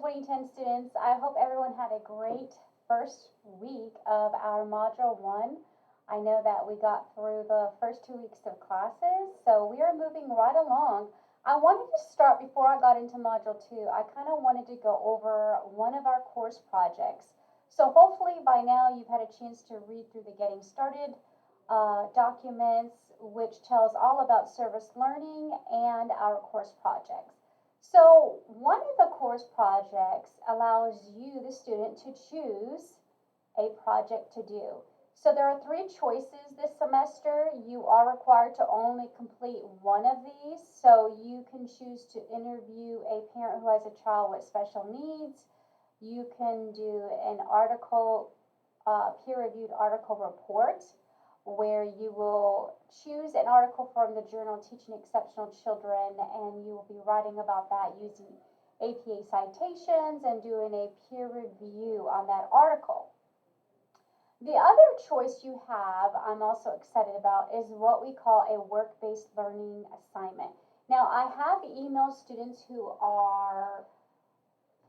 2010 students. I hope everyone had a great first week of our Module 1. I know that we got through the first 2 weeks of classes, so we are moving right along. I wanted to start before I got into Module 2. I kind of wanted to go over one of our course projects. So hopefully by now you've had a chance to read through the Getting Started documents, which tells all about service learning and our course projects. So one of the course projects allows you, the student, to choose a project to do. So there are 3 choices this semester. You are required to only complete one of these. So you can choose to interview a parent who has a child with special needs. You can do an article, peer-reviewed article report, where you will choose an article from the journal Teaching Exceptional Children, and you will be writing about that using APA citations and doing a peer review on that article. The other choice you have, I'm also excited about, is what we call a work-based learning assignment. Now, I have emailed students who are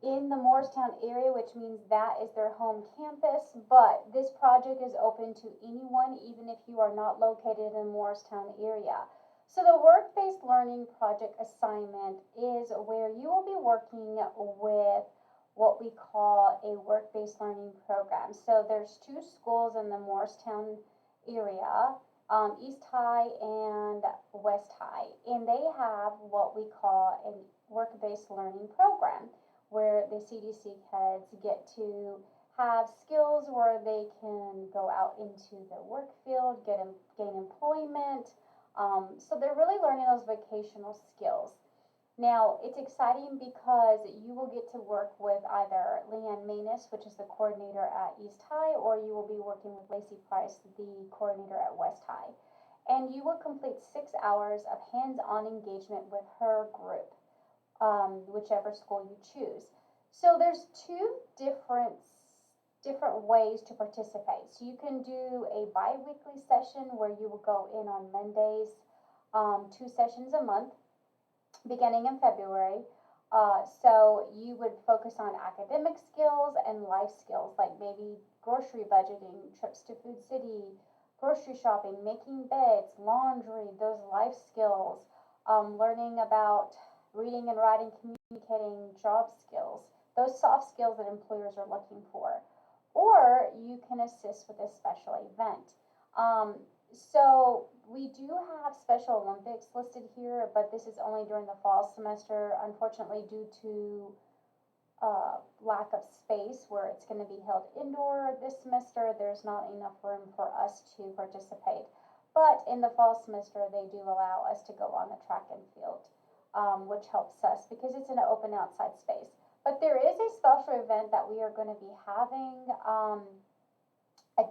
in the Morristown area, which means that is their home campus, but this project is open to anyone, even if you are not located in the Morristown area. So the work-based learning project assignment is where you will be working with what we call a work-based learning program. So there's 2 schools in the Morristown area, East High and West High, and they have what we call a work-based learning program, where the CDC kids get to have skills where they can go out into the work field, gain employment. So they're really learning those vocational skills. Now, it's exciting because you will get to work with either Leanne Manus, which is the coordinator at East High, or you will be working with Lacey Price, the coordinator at West High. And you will complete 6 hours of hands-on engagement with her group. Whichever school you choose. So there's 2 different ways to participate. So you can do a bi-weekly session where you will go in on Mondays, 2 sessions a month, beginning in February. So you would focus on academic skills and life skills, like maybe grocery budgeting, trips to Food City, grocery shopping, making beds, laundry, those life skills, learning about reading and writing, communicating, job skills, those soft skills that employers are looking for. Or you can assist with a special event. So we do have Special Olympics listed here, but this is only during the fall semester. Unfortunately, due to lack of space where it's going to be held indoor this semester, there's not enough room for us to participate. But in the fall semester, they do allow us to go on the track and field. Which helps us because it's in an open outside space. But there is a special event that we are going to be having.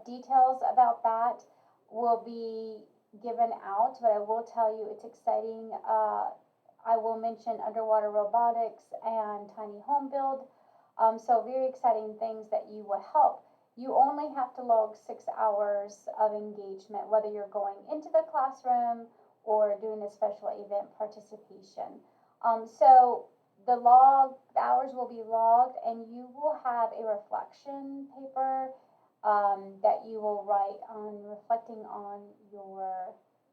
Details about that will be given out, but I will tell you it's exciting. I will mention underwater robotics and tiny home build. So very exciting things that you will help. You only have to log 6 hours of engagement, whether you're going into the classroom or doing a special event participation. So the hours will be logged, and you will have a reflection paper that you will write on reflecting on your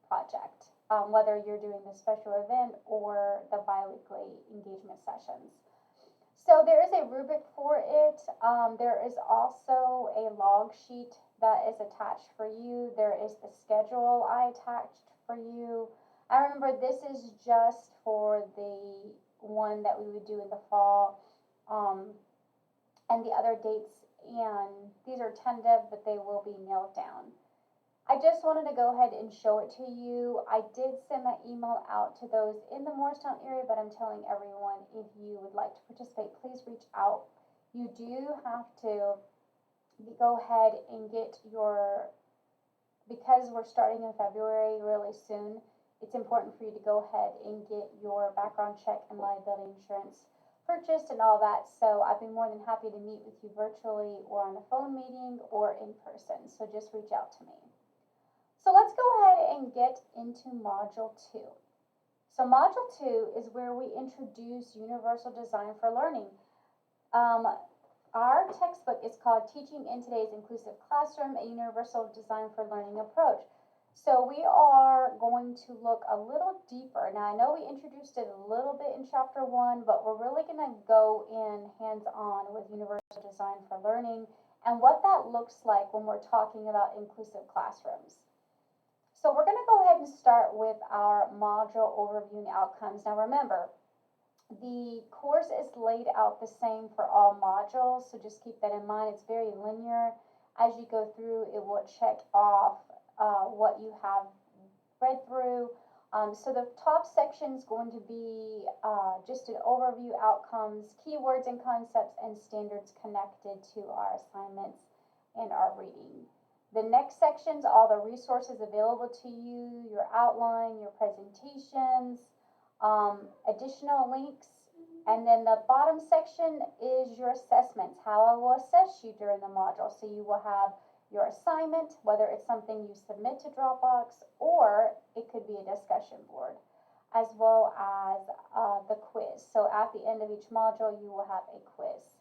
project, whether you're doing the special event or the bi-weekly engagement sessions. So there is a rubric for it. There is also a log sheet that is attached for you. There is the schedule I attached for you. I remember this is just for the one that we would do in the fall, and the other dates, and these are tentative, but they will be nailed down. I just wanted to go ahead and show it to you. I did send that email out to those in the Morristown area, but I'm telling everyone, if you would like to participate, please reach out. You do have to go ahead and get your, because we're starting in February really soon, it's important for you to go ahead and get your background check and liability insurance purchased and all that. So I'd be more than happy to meet with you virtually or on a phone meeting or in person. So just reach out to me. So let's go ahead and get into Module 2. So Module 2 is where we introduce universal design for learning. Um, our textbook is called Teaching in Today's Inclusive Classroom, a Universal Design for Learning Approach. So we are going to look a little deeper. Now I know we introduced it a little bit in chapter 1, but we're really going to go in hands-on with Universal Design for Learning and what that looks like when we're talking about inclusive classrooms. So we're going to go ahead and start with our module overview and outcomes. Now remember, the course is laid out the same for all modules, so just keep that in mind. It's very linear. As you go through, it will check off what you have read through. So the top section is going to be just an overview, outcomes, keywords and concepts, and standards connected to our assignments and our reading. The next section's all the resources available to you, your outline, your presentations, additional links, and then the bottom section is your assessments, how I will assess you during the module. So you will have your assignment, whether it's something you submit to Dropbox or it could be a discussion board, as well as the quiz. So at the end of each module, you will have a quiz.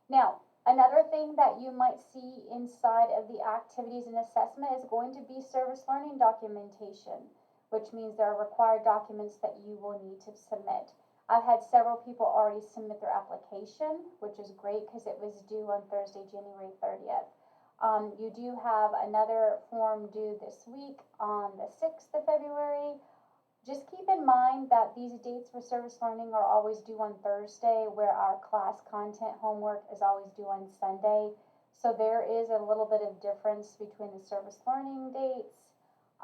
Now, another thing that you might see inside of the activities and assessment is going to be service learning documentation, which means there are required documents that you will need to submit. I've had several people already submit their application, which is great because it was due on Thursday, January 30th. You do have another form due this week on the 6th of February. Just keep in mind that these dates for service learning are always due on Thursday, where our class content homework is always due on Sunday. So there is a little bit of difference between the service learning dates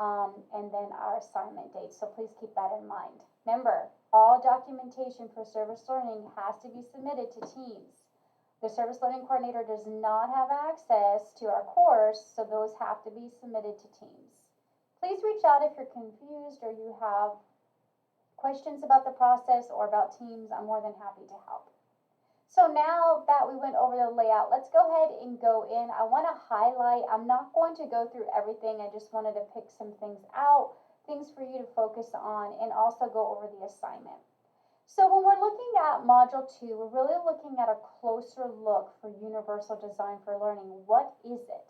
and then our assignment dates. So please keep that in mind. Remember, all documentation for service learning has to be submitted to Teams. The service learning coordinator does not have access to our course, so those have to be submitted to Teams. Please reach out if you're confused or you have questions about the process or about Teams. I'm more than happy to help. So now that we went over the layout, let's go ahead and go in. I want to highlight, I'm not going to go through everything. I just wanted to pick some things out, things for you to focus on, and also go over the assignment. So when we're looking at Module 2, we're really looking at a closer look for Universal Design for Learning. What is it?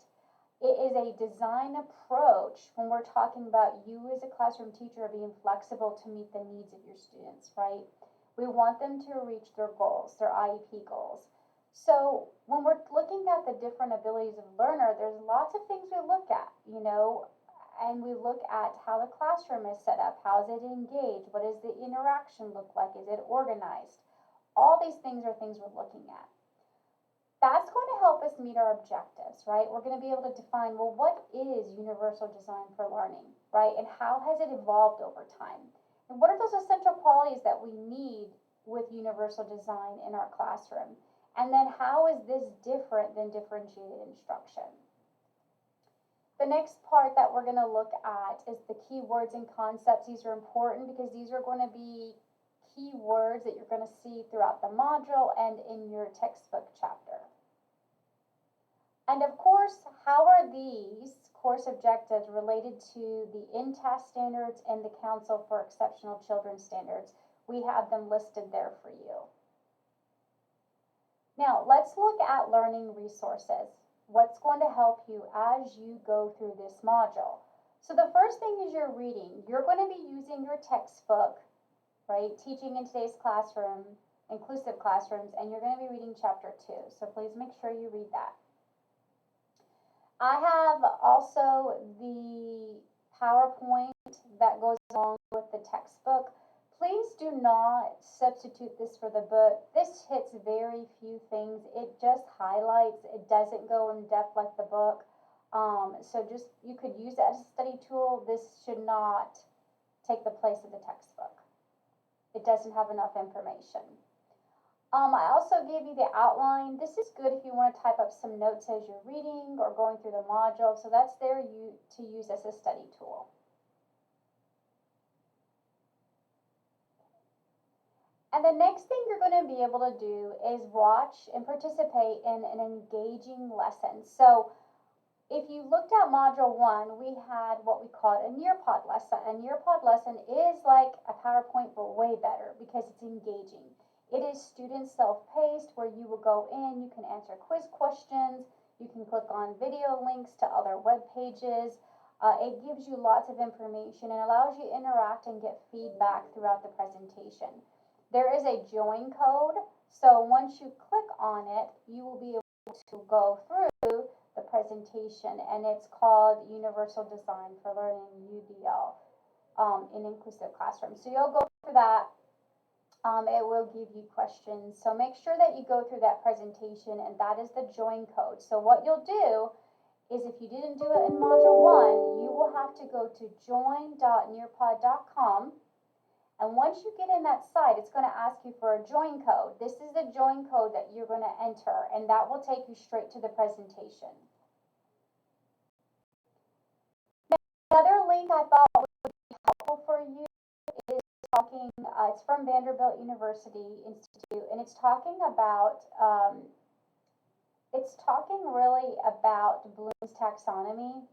It is a design approach when we're talking about you as a classroom teacher being flexible to meet the needs of your students, right? We want them to reach their goals, their IEP goals. So when we're looking at the different abilities of a learner, there's lots of things we look at, and we look at how the classroom is set up, how is it engaged, what does the interaction look like, is it organized? All these things are things we're looking at. That's going to help us meet our objectives, right? We're going to be able to define, well, what is universal design for learning, right? And how has it evolved over time? And what are those essential qualities that we need with universal design in our classroom? And then how is this different than differentiated instruction? The next part that we're going to look at is the keywords and concepts. These are important because these are going to be keywords that you're going to see throughout the module and in your textbook chapter. And of course, how are these course objectives related to the INTAS standards and the Council for Exceptional Children standards? We have them listed there for you. Now, let's look at learning resources. What's going to help you as you go through this module? So the first thing is your reading. You're going to be using your textbook, right? Teaching in Today's Classroom, Inclusive Classrooms, and you're going to be reading chapter 2. So please make sure you read that. I have also the PowerPoint that goes along with the textbook. Please do not substitute this for the book. This hits very few things. It just highlights. It doesn't go in depth like the book. So just, you could use it as a study tool. This should not take the place of the textbook. It doesn't have enough information. I also gave you the outline. This is good if you want to type up some notes as you're reading or going through the module. So that's there to use as a study tool. And the next thing you're going to be able to do is watch and participate in an engaging lesson. So if you looked at Module 1, we had what we called a Nearpod lesson. A Nearpod lesson is like a PowerPoint, but way better because it's engaging. It is student self-paced where you will go in, you can answer quiz questions, you can click on video links to other web pages. It gives you lots of information and allows you to interact and get feedback throughout the presentation. There is a join code, so once you click on it, you will be able to go through the presentation, and it's called Universal Design for Learning, UDL, in Inclusive Classroom. So you'll go through that. It will give you questions. So make sure that you go through that presentation, and that is the join code. So what you'll do is if you didn't do it in Module 1, you will have to go to join.nearpod.com. And once you get in that site, it's going to ask you for a join code. This is the join code that you're going to enter, and that will take you straight to the presentation. Now, another link I thought would be helpful for you is talking, it's from Vanderbilt University Institute, and it's talking really about Bloom's taxonomy.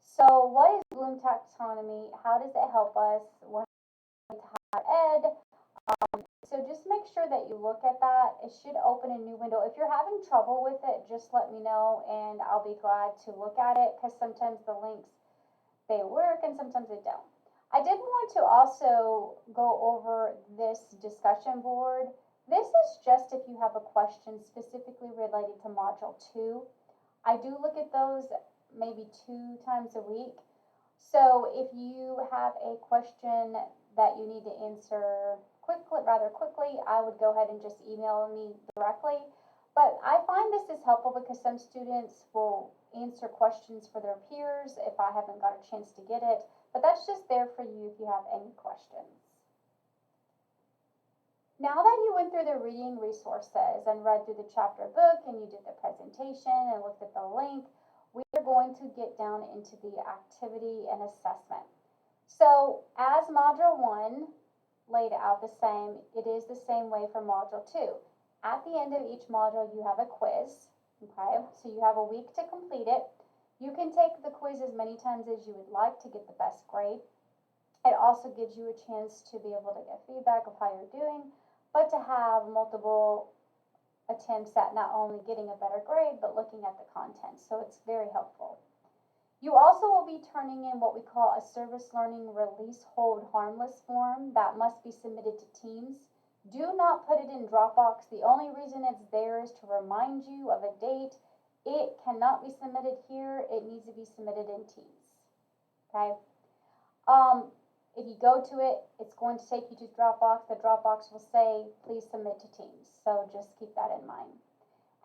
So what is Bloom's taxonomy? How does it help us? What higher ed? So just make sure that you look at that. It should open a new window. If you're having trouble with it, just let me know and I'll be glad to look at it, because sometimes the links, they work and sometimes they don't. I did want to also go over this discussion board. This is just if you have a question specifically related to Module 2. I do look at those maybe 2 times a week. So if you have a question that you need to answer rather quickly, I would go ahead and just email me directly. But I find this is helpful because some students will answer questions for their peers if I haven't got a chance to get it. But that's just there for you if you have any questions. Now that you went through the reading resources and read through the chapter book and you did the presentation and looked at the link, we are going to get down into the activity and assessment. So as Module 1 laid out the same, it is the same way for Module 2. At the end of each module, you have a quiz, okay? So you have a week to complete it. You can take the quiz as many times as you would like to get the best grade. It also gives you a chance to be able to get feedback of how you're doing, but to have multiple attempts at not only getting a better grade, but looking at the content. So it's very helpful. You also will be turning in what we call a service learning release hold harmless form that must be submitted to teams. Do not put it in Dropbox. The only reason it's there is to remind you of a date. It cannot be submitted here. It needs to be submitted in Teams. Okay? If you go to it, it's going to take you to Dropbox. The Dropbox will say, please submit to Teams. So just keep that in mind.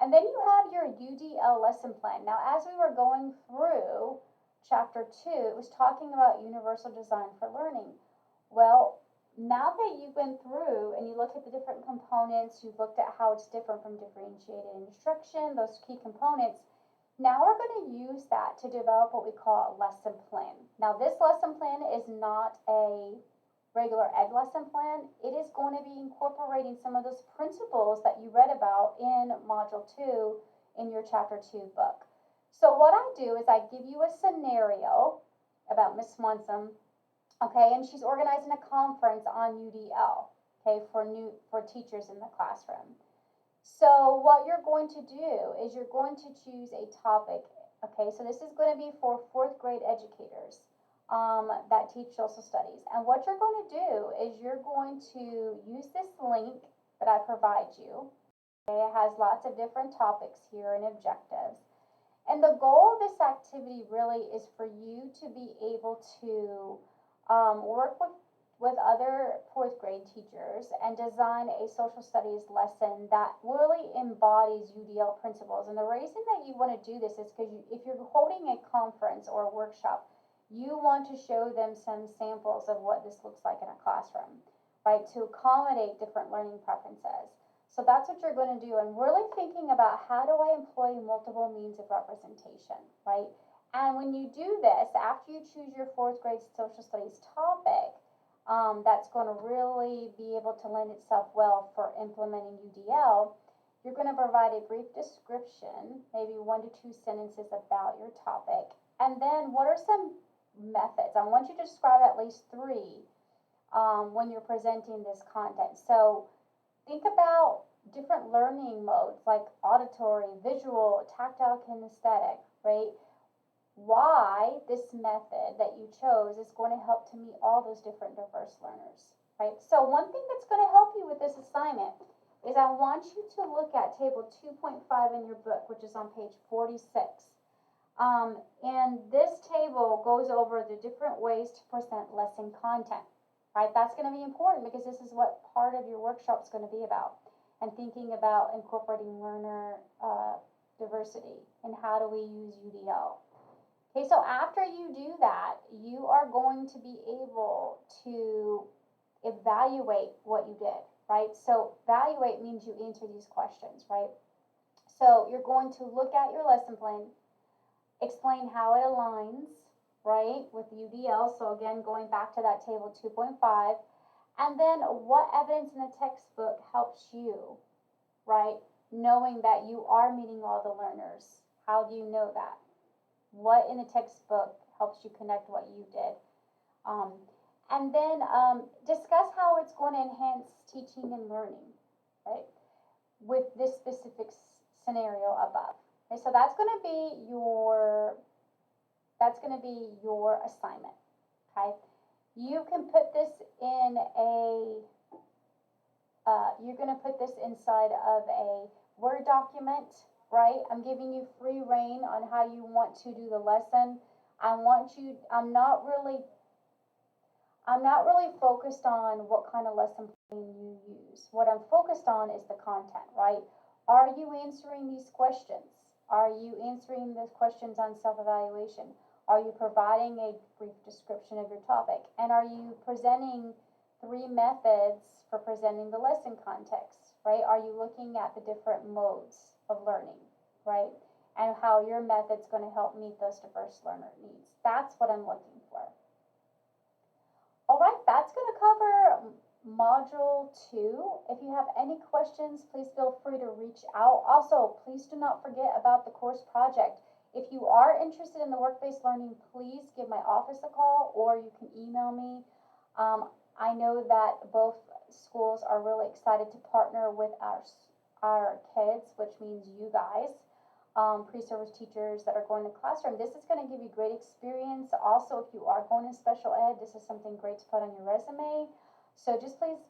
And then you have your UDL lesson plan. Now, as we were going through Chapter 2, it was talking about universal design for learning. Well, now that you've been through and you look at the different components, you've looked at how it's different from differentiated instruction, those key components, now we're going to use that to develop what we call a lesson plan. Now, this lesson plan is not a regular ed lesson plan. It is going to be incorporating some of those principles that you read about in Module 2 in your Chapter 2 book. So what I do is I give you a scenario about Miss Swanson, okay, and she's organizing a conference on UDL, okay, for teachers in the classroom. So what you're going to do is you're going to choose a topic, okay, so this is going to be for 4th grade educators that teach social studies. And what you're going to do is you're going to use this link that I provide you. Okay, it has lots of different topics here and objectives. And the goal of this activity really is for you to be able to work with other 4th grade teachers and design a social studies lesson that really embodies UDL principles. And the reason that you want to do this is because if you're holding a conference or a workshop, you want to show them some samples of what this looks like in a classroom, right, to accommodate different learning preferences. So that's what you're going to do, and really thinking about how do I employ multiple means of representation, right? And when you do this, after you choose your 4th grade social studies topic, that's going to really be able to lend itself well for implementing UDL, you're going to provide a brief description, maybe 1 to 2 sentences about your topic, and then what are some methods? I want you to describe at least 3 when you're presenting this content. So think about different learning modes like auditory, visual, tactile, kinesthetic, right? Why this method that you chose is going to help to meet all those different diverse learners, right? So one thing that's going to help you with this assignment is I want you to look at table 2.5 in your book, which is on page 46. And this table goes over the different ways to present lesson content, right? That's going to be important because this is what part of your workshop is going to be about, and thinking about incorporating learner diversity and how do we use UDL. Okay, so after you do that, you are going to be able to evaluate what you did, right? So evaluate means you answer these questions, right? So you're going to look at your lesson plan, explain how it aligns, right, with UDL. So again, going back to that table 2.5, and then what evidence in the textbook helps you, right, knowing that you are meeting all the learners. How do you know that? What in the textbook helps you connect what you did? And then discuss how it's going to enhance teaching and learning, right, with this specific scenario above. Okay, so that's going to be your assignment. Okay, you can put this in you're going to put this inside of a Word document, right? I'm giving you free reign on how you want to do the lesson. I'm not really focused on what kind of lesson plan you use. What I'm focused on is the content, right? Are you answering these questions? Are you answering the questions on self-evaluation? Are you providing a brief description of your topic? And are you presenting 3 methods for presenting the lesson context, right? Are you looking at the different modes of learning, right? And how your method's going to help meet those diverse learner needs. That's what I'm looking for. All right, that's going to cover Module 2. If you have any questions, please feel free to reach out. Also, please do not forget about the course project. If you are interested in the work-based learning, please give my office a call or you can email me. I know that both schools are really excited to partner with our kids, which means you guys, pre-service teachers that are going to classroom. This is going to give you great experience. Also, if you are going to special ed, this is something great to put on your resume. So just please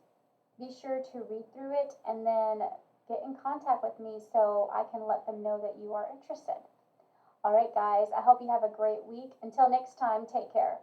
be sure to read through it and then get in contact with me so I can let them know that you are interested. All right, guys, I hope you have a great week. Until next time, take care.